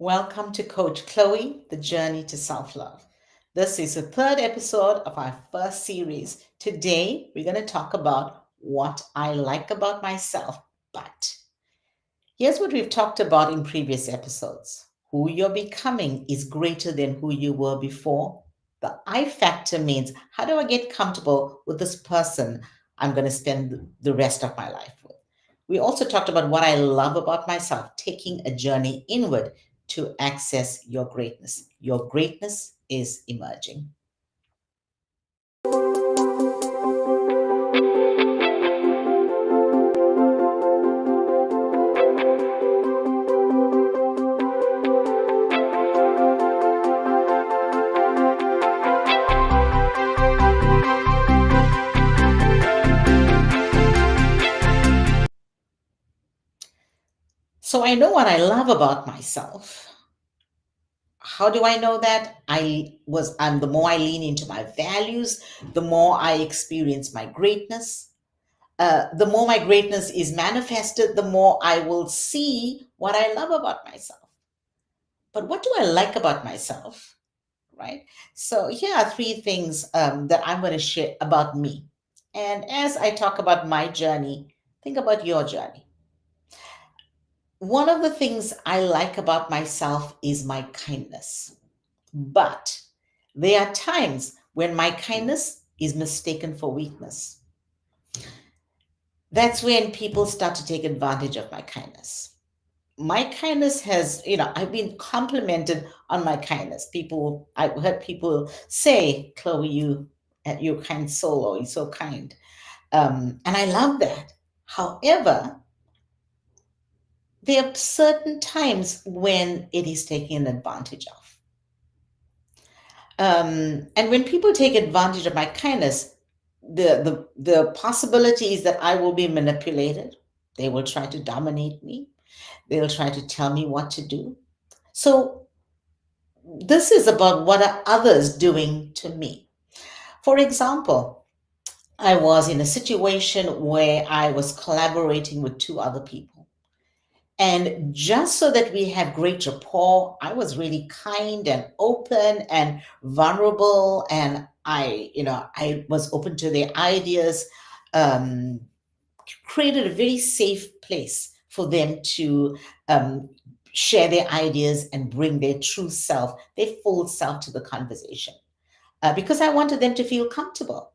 Welcome to Coach Chloe, The Journey to Self Love. This is the third episode of our first series. Today, we're going to talk about what I like about myself, but here's what we've talked about in previous episodes. Who you're becoming is greater than who you were before. The I factor means how do I get comfortable with this person I'm going to spend the rest of my life with? We also talked about what I love about myself, taking a journey inward to access your greatness. Your greatness is emerging. So I know what I love about myself. How do I know that? I'm the more I lean into my values, the more I experience my greatness. The more my greatness is manifested, the more I will see what I love about myself. But what do I like about myself? Right? So here are three things that I'm going to share about me. And as I talk about my journey, think about your journey. One of the things I like about myself is my kindness. But there are times when my kindness is mistaken for weakness. That's when people start to take advantage of my kindness. My kindness has, I've been complimented on my kindness. I've heard people say, Chloe, you're a kind soul, or you're so kind. And I love that. However, there are certain times when it is taken advantage of. And when people take advantage of my kindness, the possibility is that I will be manipulated. They will try to dominate me. They'll try to tell me what to do. So this is about what are others doing to me. For example, I was in a situation where I was collaborating with two other people. And just so that we have great rapport, I was really kind and open and vulnerable. And I was open to their ideas, um, created a very safe place for them to um, share their ideas and bring their true self, their full self to the conversation. Because I wanted them to feel comfortable.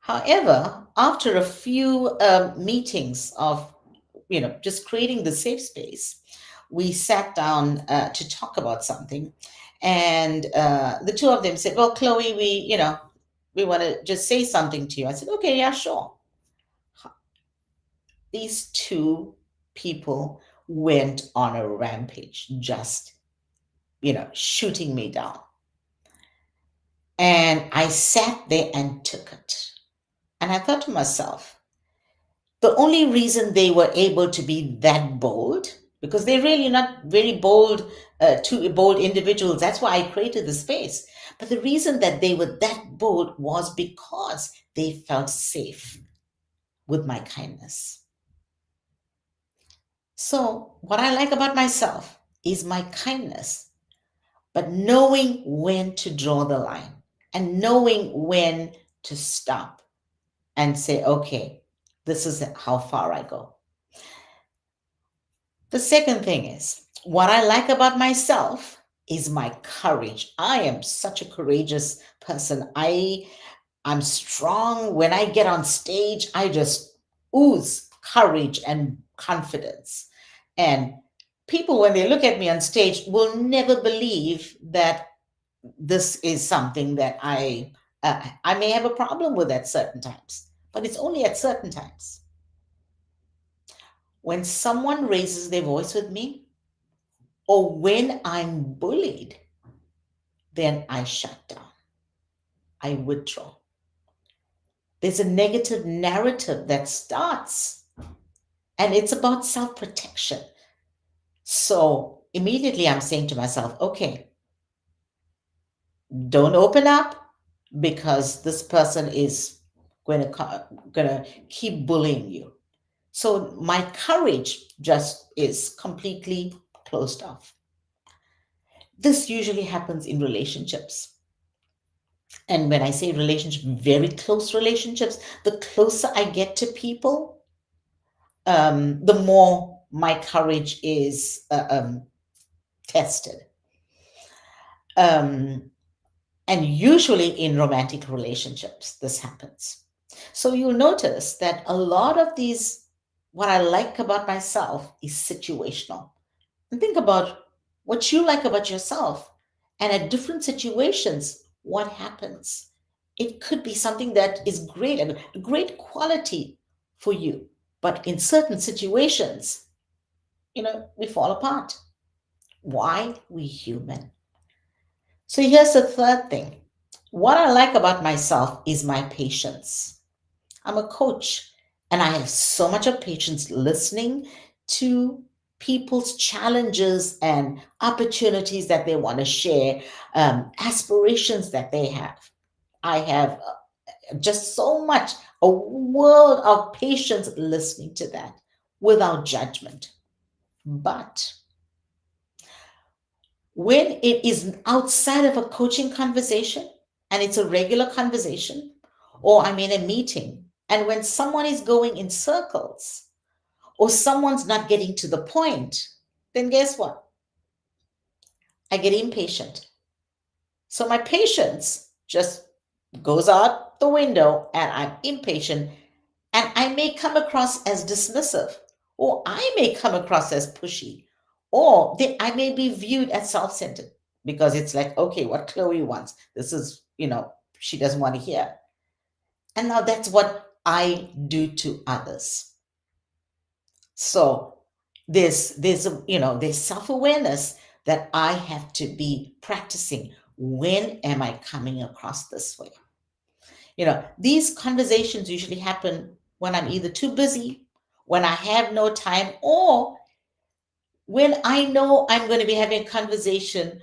However, after a few meetings of just creating the safe space, we sat down to talk about something, and the two of them said, "Well, Chloe, we want to just say something to you." I said, "Okay, yeah, sure." These two people went on a rampage, just shooting me down, and I sat there and took it, and I thought to myself, the only reason they were able to be that bold, because they're really not very bold, two bold individuals. That's why I created the space. But the reason that they were that bold was because they felt safe with my kindness. So, what I like about myself is my kindness, but knowing when to draw the line and knowing when to stop and say, okay, this is how far I go. The second thing is, what I like about myself is my courage. I am such a courageous person. I'm strong. When I get on stage, I just ooze courage and confidence. And people, when they look at me on stage, will never believe that this is something that I may have a problem with at certain times, but it's only at certain times. When someone raises their voice with me, or when I'm bullied, then I shut down. I withdraw. There's a negative narrative that starts, and it's about self protection. So immediately I'm saying to myself, okay, don't open up because this person is going to keep bullying you. So my courage just is completely closed off. This usually happens in relationships. And when I say relationship, very close relationships, the closer I get to people, the more my courage is tested. Um, and usually in romantic relationships, this happens. So you'll notice that a lot of these, what I like about myself is situational. And think about what you like about yourself. And at different situations, what happens? It could be something that is great and a great quality for you. But in certain situations, we fall apart. Why? We human. So here's the third thing. What I like about myself is my patience. I'm a coach and I have so much of patience listening to people's challenges and opportunities that they want to share, aspirations that they have. I have just so much, a world of patience listening to that without judgment. But when it is outside of a coaching conversation and it's a regular conversation, or I'm in a meeting, and when someone is going in circles or someone's not getting to the point, then guess what? I get impatient. So my patience just goes out the window and I'm impatient, and I may come across as dismissive, or I may come across as pushy, or I may be viewed as self centered because it's like, okay, what Chloe wants, this is, she doesn't want to hear. And now that's what I do to others. So there's self awareness that I have to be practicing. When am I coming across this way? These conversations usually happen when I'm either too busy, when I have no time, or when I know I'm going to be having a conversation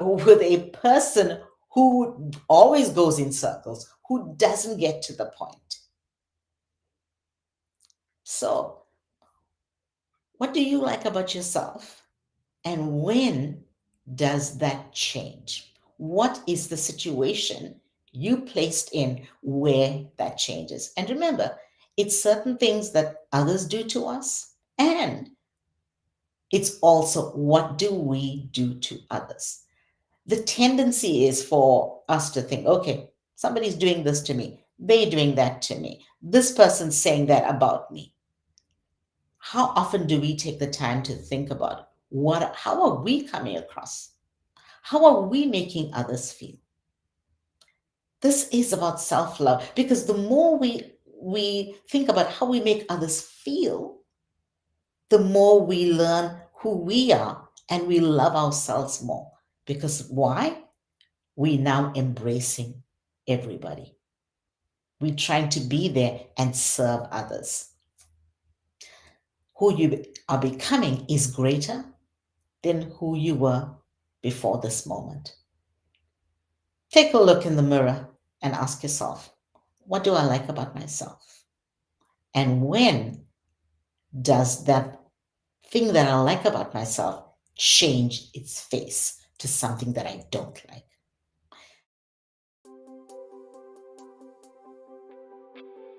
with a person who always goes in circles, who doesn't get to the point. So, what do you like about yourself? And when does that change? What is the situation you placed in where that changes? And remember, it's certain things that others do to us, and it's also what do we do to others. The tendency is for us to think, okay, somebody's doing this to me, they're doing that to me, this person's saying that about me. How often do we take the time to think about how are we coming across? How are we making others feel? This is about self-love, because the more we think about how we make others feel, the more we learn who we are and we love ourselves more. Because why? We now embracing everybody. We're trying to be there and serve others. Who you are becoming is greater than who you were before this moment. Take a look in the mirror and ask yourself, what do I like about myself? And when does that thing that I like about myself change its face to something that I don't like?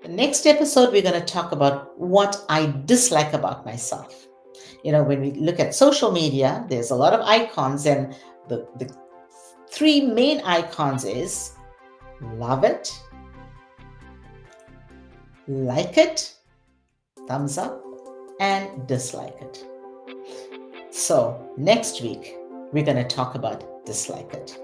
The next episode, we're going to talk about what I dislike about myself. When we look at social media, there's a lot of icons, and the three main icons is love it, like it, thumbs up, and dislike it. So next week, we're going to talk about dislike it.